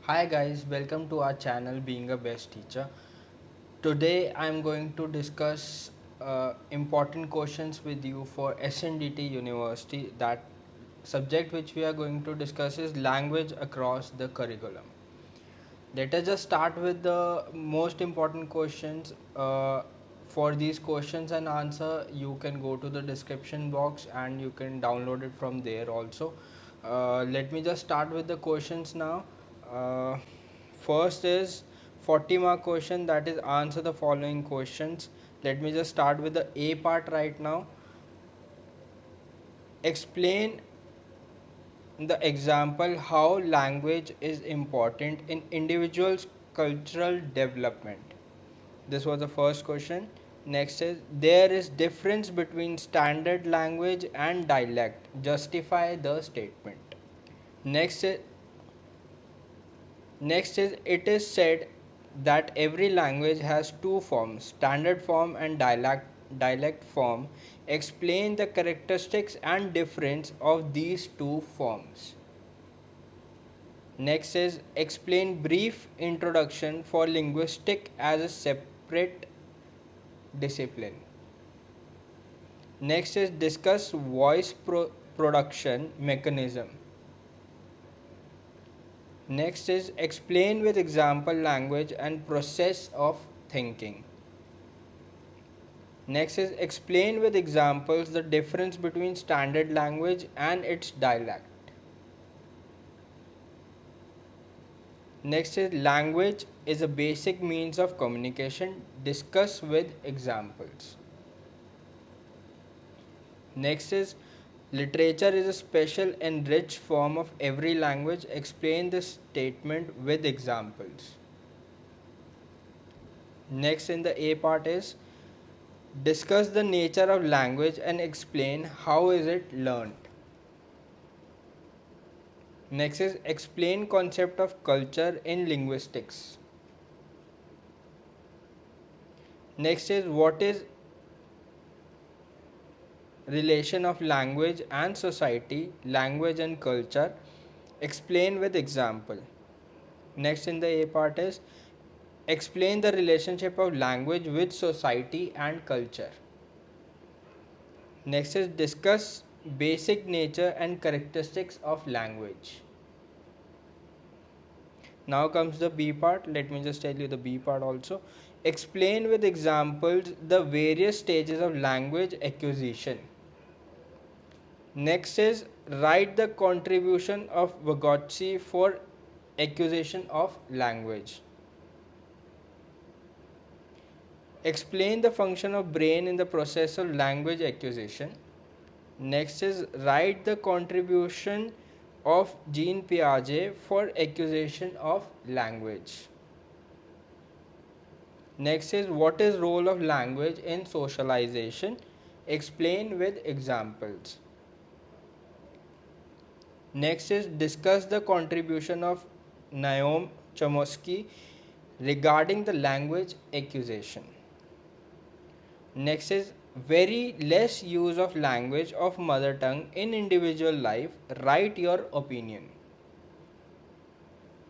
Hi guys, welcome to our channel Being a Best Teacher. Today I am going to discuss important questions with you for SNDT University. That subject which we are going to discuss is language across the curriculum. Let us just start with the most important questions. For these questions and answer, you can go to the description box and you can download it from there also. Let me just start with the questions now. Uh, First is 40 mark question, that is answer the following questions. Let me just start with the A part right now. Explain the example how language is important in individuals' cultural development. This was the first question. Next is there is difference between standard language and dialect. Justify the statement. Next is it is said that every language has two forms, standard form and dialect form. Explain the characteristics and difference of these two forms. Next is explain brief introduction for linguistic as a separate discipline. Next is discuss voice production mechanism. Next is explain with example language and process of thinking. Next is explain with examples the difference between standard language and its dialect. Next is language is a basic means of communication. Discuss with examples. Next is literature is a special and rich form of every language. Explain this statement with examples. Next in the A part is discuss the nature of language and explain how is it learned. Next is explain concept of culture in linguistics. Next is what is relation of language and society, language and culture. Explain with example. Next in the A part is explain the relationship of language with society and culture. Next is discuss basic nature and characteristics of language. Now comes the B part. Let me just tell you the B part also. Explain with examples the various stages of language acquisition. Next is write the contribution of Vygotsky for acquisition of language. Explain the function of brain in the process of language acquisition. Next is write the contribution of Jean Piaget for acquisition of language. Next is what is role of language in socialization. Explain with examples. Next is discuss the contribution of Noam Chomsky regarding the language acquisition. Next is very less use of language of mother tongue in individual life. Write your opinion.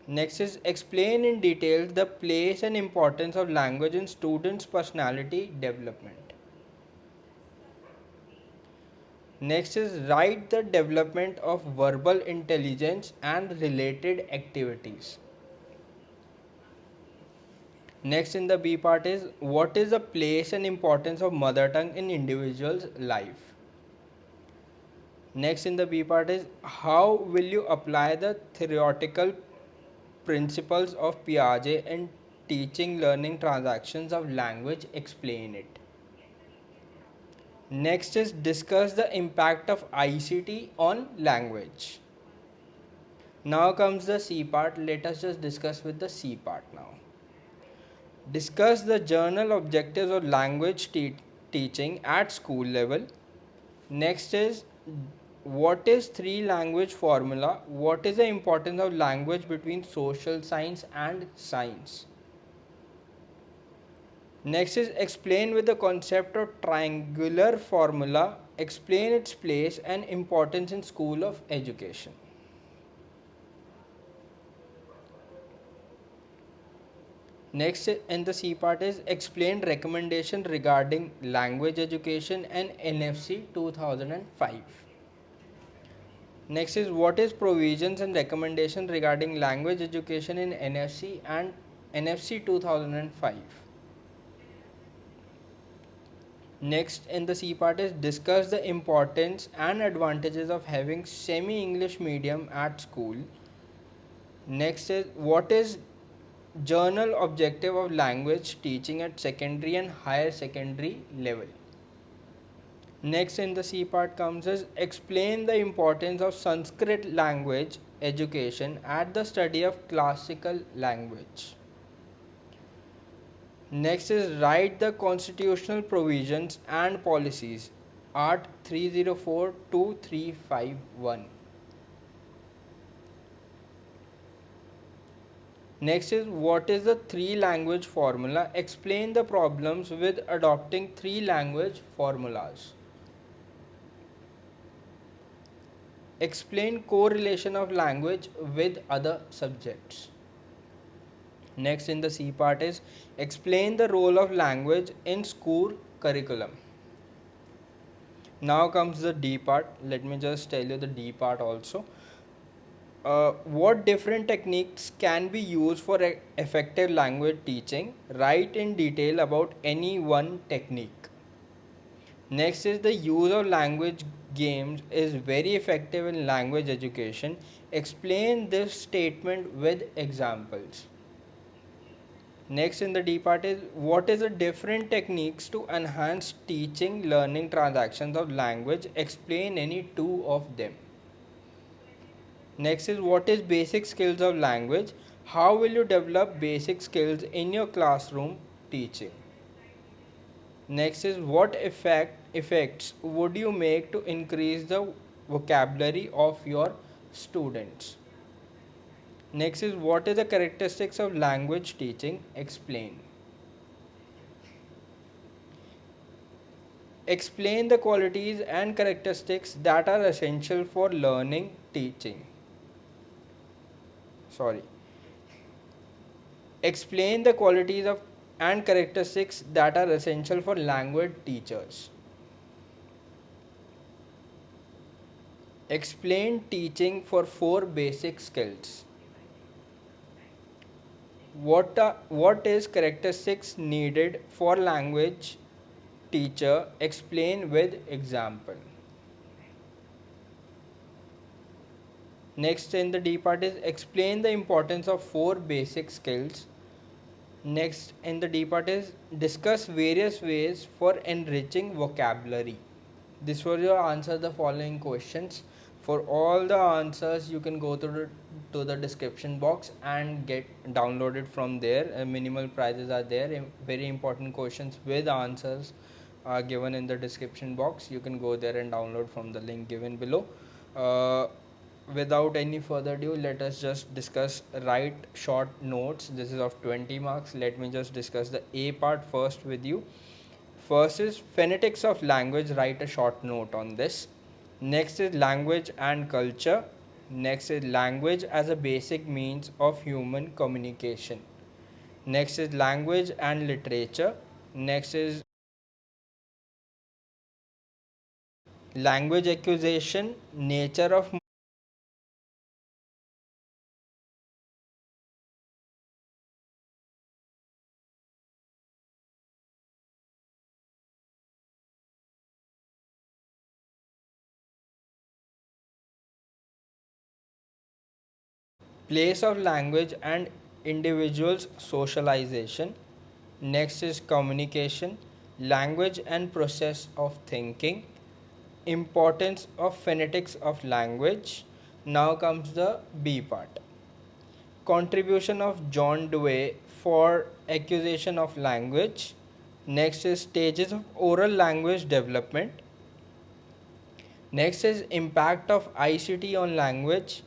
Next is explain in detail the place and importance of language in students' personality development. Next is write the development of verbal intelligence and related activities. Next in the B part is what is the place and importance of mother tongue in individual's life. Next in the B part is how will you apply the theoretical principles of Piaget in teaching learning transactions of language. Explain it. Next is discuss the impact of ICT on language. Now comes the C part. Let us just discuss with the C part now. Discuss the journal objectives of language teaching at school level. Next is what is three language formula? What is the importance of language between social science and science? Next is explain with the concept of triangular formula. Explain its place and importance in school of education. Next in the C part is explain recommendation regarding language education and NFC 2005. Next is what is provisions and recommendation regarding language education in NFC and NFC 2005. Next in the C part is discuss the importance and advantages of having semi English medium at school. Next is what is journal objective of language teaching at secondary and higher secondary level. Next in the C part comes as explain the importance of Sanskrit language education at the study of classical language. Next is write the constitutional provisions and policies Art 304 to 351. Next is what is the three language formula? Explain the problems with adopting three language formulas. Explain correlation of language with other subjects. Next in the C part is explain the role of language in school curriculum. Now comes the D part. Let me just tell you the D part also. What different techniques can be used for effective language teaching? Write in detail about any one technique. Next is the use of language games is very effective in language education. Explain this statement with examples. Next in the D part is what is the different techniques to enhance teaching learning transactions of language? Explain any two of them. Next is what is basic skills of language? How will you develop basic skills in your classroom teaching? Next is what effects would you make to increase the vocabulary of your students? Next is what is the characteristics of language teaching? Explain. Explain the qualities and characteristics that are essential for learning teaching. Sorry. Explain the qualities of and characteristics that are essential for language teachers. Explain teaching for four basic skills. What is characteristics needed for language teacher? Explain with example. Next in the D part is explain the importance of four basic skills. Next in the D part is discuss various ways for enriching vocabulary. This was your answer the following questions. For all the answers you can go to the description box and get downloaded from there. Minimal prizes are there. Very important questions with answers are given in the description box. You can go there and download from the link given below. Uh, Without any further ado, let us just discuss write short notes. This is of 20 marks. Let me just discuss the A part first with you. First is phonetics of language. Write a short note on this. Next is language and culture. Next is language as a basic means of human communication. Next is language and literature. Next is language acquisition, nature of place of language and individuals socialization. Next is communication, language and process of thinking, importance of phonetics of language. Now comes the B part. Contribution of John Dewey for acquisition of language. Next is stages of oral language development. Next is impact of ICT on language.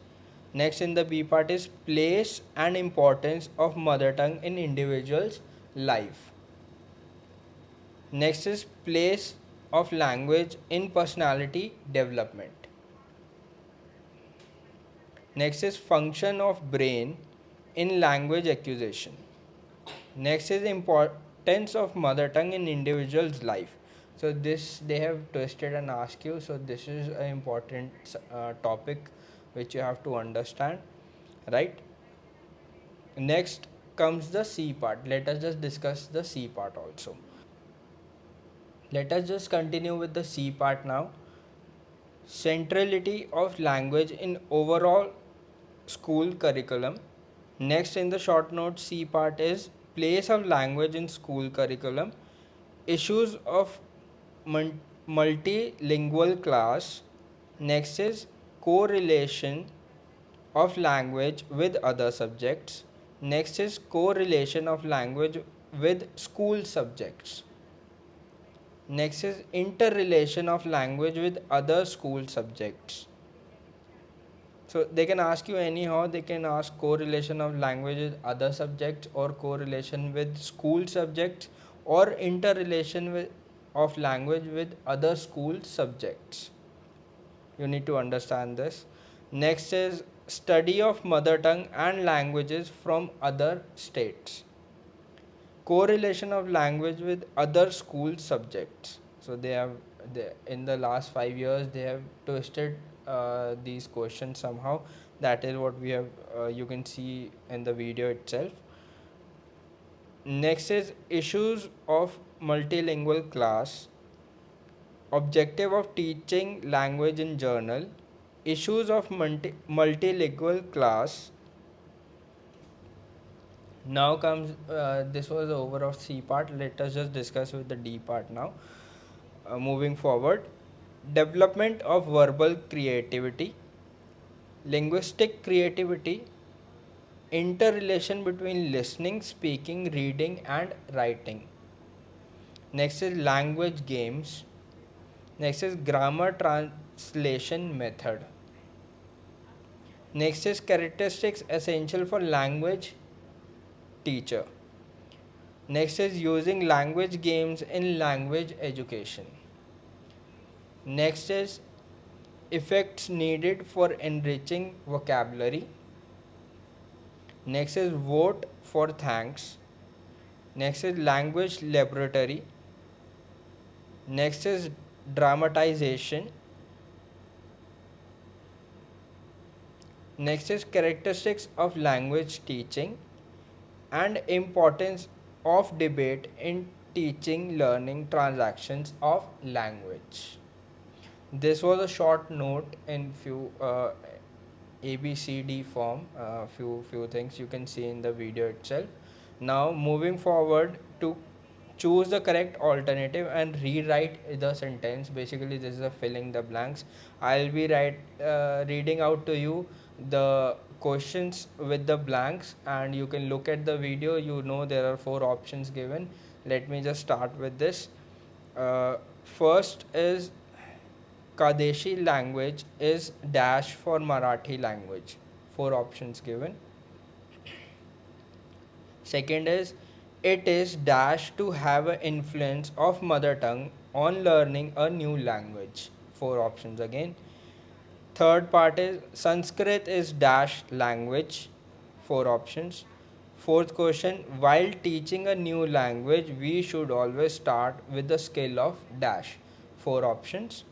Next in the B part is place and importance of mother tongue in individuals' life. Next is place of language in personality development. Next is function of brain in language acquisition. Next is importance of mother tongue in individual's life. So this they have twisted and asked you. So this is an important topic which you have to understand, right? Next comes the C part. Let us just discuss the C part also. Let us just continue with the C part now. Centrality of language in overall school curriculum. Next in the short note C part is place of language in school curriculum, issues of multilingual class. Next is correlation of language with other subjects. Next is correlation of language with school subjects. Next is interrelation of language with other school subjects. So they can ask you anyhow, they can ask correlation of language with other subjects or correlation with school subjects or interrelation of language with other school subjects. You need to understand this. Next is study of mother tongue and languages from other states. Correlation of language with other school subjects. So in the last 5 years they have twisted these questions somehow. That is what we have. You can see in the video itself. Next is issues of multilingual class. Objective of teaching language in journal. Issues of multilingual class. Now comes this was the over of C part. Let us just discuss with the D part now. Moving forward, development of verbal creativity, linguistic creativity, interrelation between listening, speaking, reading, and writing. Next is language games. Next is grammar translation method. Next is characteristics essential for language teacher. Next is using language games in language education. Next is effects needed for enriching vocabulary. Next is vote for thanks. Next is language laboratory. Next is dramatization. Next is characteristics of language teaching and importance of debate in teaching learning transactions of language. This was a short note in few ABCD form, few things you can see in the video itself. Now moving forward to choose the correct alternative and rewrite the sentence. Basically this is a filling the blanks. I'll be reading out to you the questions with the blanks and you can look at the video. You know there are 4 options given. Let me just start with this. First is Kadeshi language is dash for Marathi language. 4 options given. Second is it is dash to have an influence of mother tongue on learning a new language. 4 options again. Third part is Sanskrit is dash language. 4 options. Fourth question, while teaching a new language we should always start with the skill of dash. 4 options.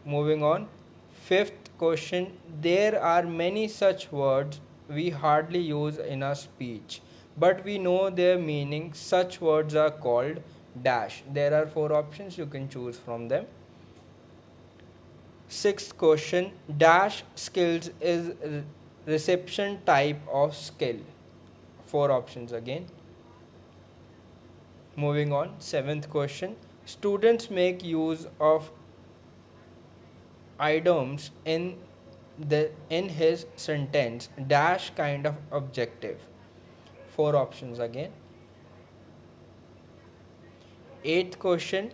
Moving on. Fifth question, there are many such words we hardly use in our speech, but we know their meaning. Such words are called dash. There are 4 options, you can choose from them. Sixth question, dash skills is reception type of skill. 4 options again. Moving on. Seventh question, students make use of idioms in his sentence dash kind of objective. 4 options again. Eighth question,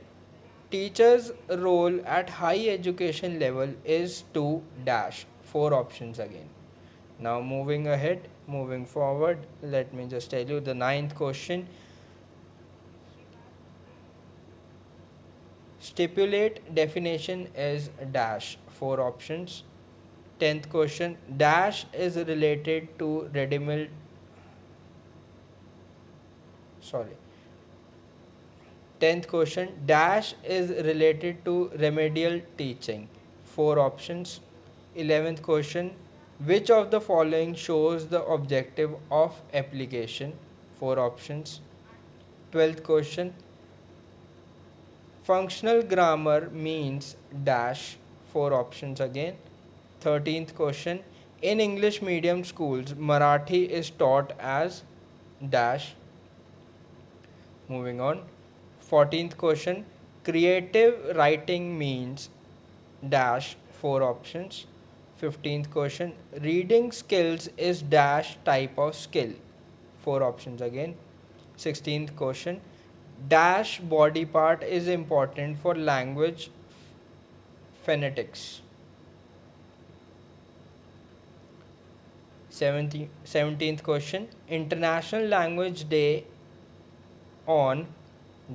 teachers role at high education level is to dash. 4 options again. Now moving forward, let me just tell you the ninth question, stipulate definition is dash. 4 options. 10th question, dash is related to ready-made Sorry. 10th question, dash is related to remedial teaching. Four options. 11th question, which of the following shows the objective of application? Four options. 12th question, functional grammar means dash. Four options again. 13th question, in English medium schools, Marathi is taught as dash. Moving on. 14th question, creative writing means dash. Four options. 15th question, reading skills is dash type of skill. Four options again. 16th question, dash body part is important for language phonetics. 17th question, International Language Day on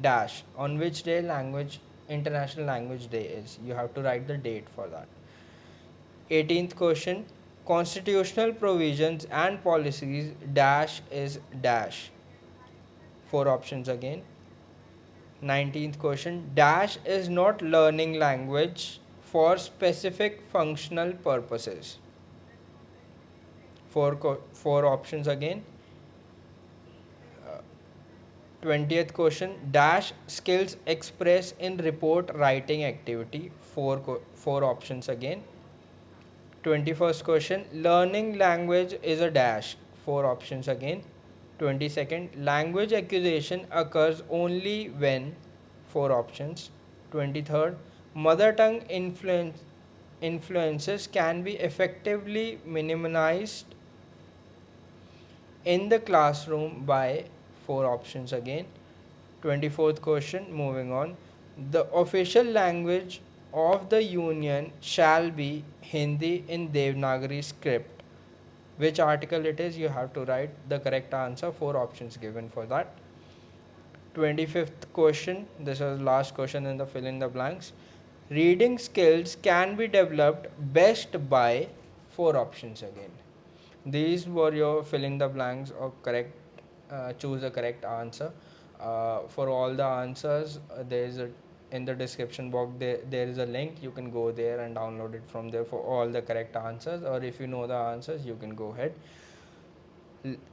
dash. On which day language International Language Day is? You have to write the date for that. 18th question, constitutional provisions and policies dash is dash. Four options again. 19th question, dash is not learning language for specific functional purposes. Four options again. 20th question, dash skills express in report writing activity. Four options again. 21st question, learning language is a dash. Four options again. 22nd, language acquisition occurs only when. Four options. 23rd, mother tongue influences can be effectively minimized in the classroom by. Four options again. 24th question, moving on, the official language of the union shall be Hindi in Devanagari script. Which article it is? You have to write the correct answer. Four options given for that. 25th question, this is last question in the fill in the blanks, reading skills can be developed best by. Four options again. These were your filling the blanks or correct. Choose the correct answer. For all the answers, there is a in the description box there is a link. You can go there and download it from there for all the correct answers, or if you know the answers you can go ahead.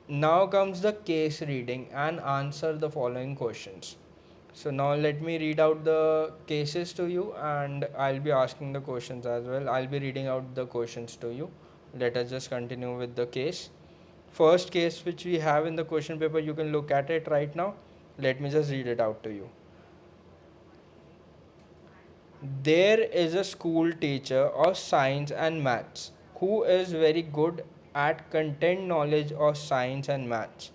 Now comes the case reading and answer the following questions. So now let me read out the cases to you and I'll be asking the questions as well. I'll be reading out the questions to you. Let us just continue with the case. First case which we have in the question paper, you can look at it right now. Let me just read it out to you. There is a school teacher of science and maths who is very good at content knowledge of science and maths.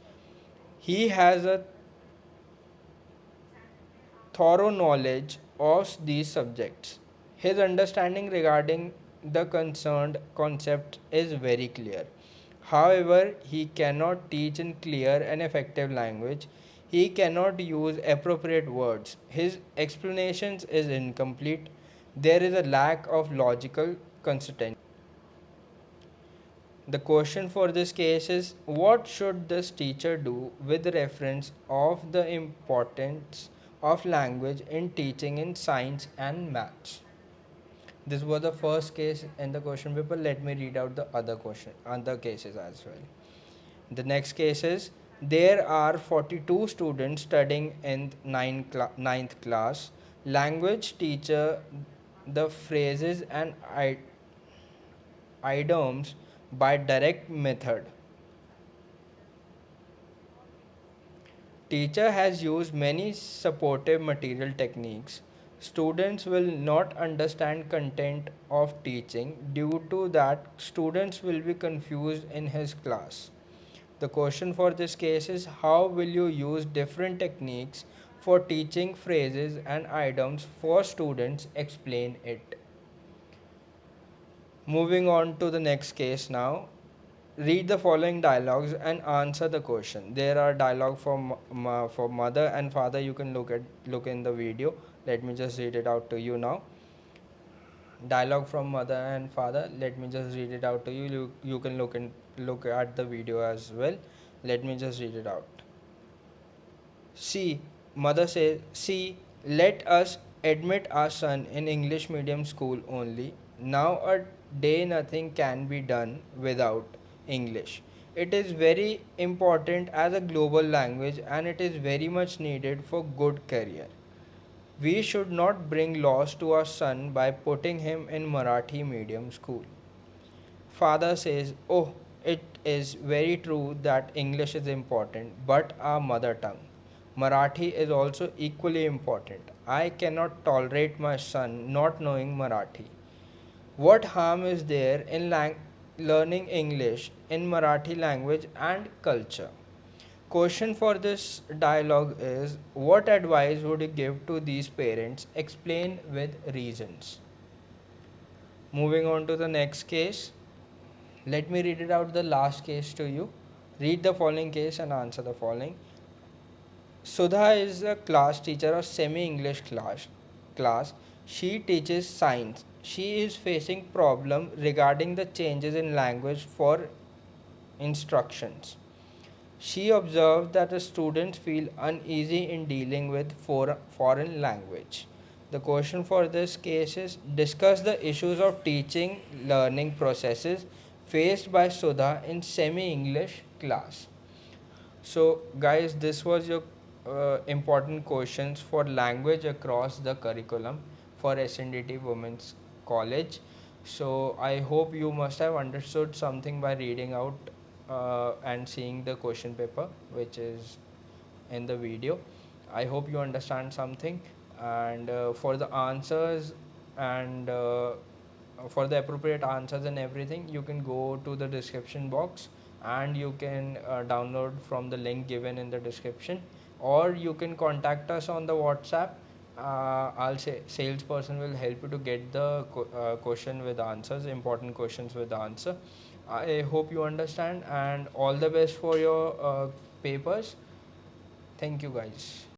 He has a thorough knowledge of these subjects. His understanding regarding the concerned concept is very clear. However, he cannot teach in clear and effective language. He cannot use appropriate words. His explanations is incomplete. There is a lack of logical consistency. The question for this case is, what should this teacher do with reference of the importance of language in teaching in science and maths? This was the first case in the question paper. Let me read out the other cases as well. The next case is, there are 42 students studying in ninth class. Language teacher the phrases and idioms by direct method. Teacher has used many supportive material techniques. Students will not understand content of teaching. Due to that, students will be confused in his class. The question for this case is, how will you use different techniques for teaching phrases and items for students? Explain it. Moving on to the next case now. Read the following dialogues and answer the question. There are dialogue for mother and father. You can look in the video. Let me just read it out to you now. Dialogue from mother and father. Let me just read it out to you. You can look at the video as well. Let me just read it out. See, mother says, see, let us admit our son in English medium school only. Now a day nothing can be done without English. It is very important as a global language and it is very much needed for good career. We should not bring loss to our son by putting him in Marathi medium school. Father says, oh, it is very true that English is important, but our mother tongue, Marathi, is also equally important. I cannot tolerate my son not knowing Marathi. What harm is there in learning English in Marathi language and culture? Question for this dialogue is, what advice would you give to these parents? Explain with reasons. Moving on to the next case. Let me read it out the last case to you. Read the following case and answer the following. Sudha is a class teacher of semi English class. She teaches science. She is facing problem regarding the changes in language for instructions. She observed that the students feel uneasy in dealing with foreign language. The question for this case is, discuss the issues of teaching learning processes faced by Sudha in semi English class. So, guys, this was your important questions for language across the curriculum for SNDT Women's College. So, I hope you must have understood something by reading out and seeing the question paper, which is in the video. I hope you understand something. And for the answers and for the appropriate answers and everything, you can go to the description box and you can download from the link given in the description, or you can contact us on the WhatsApp. I'll say salesperson will help you to get the question with answers, important questions with answer. I hope you understand and all the best for your papers. Thank you, guys.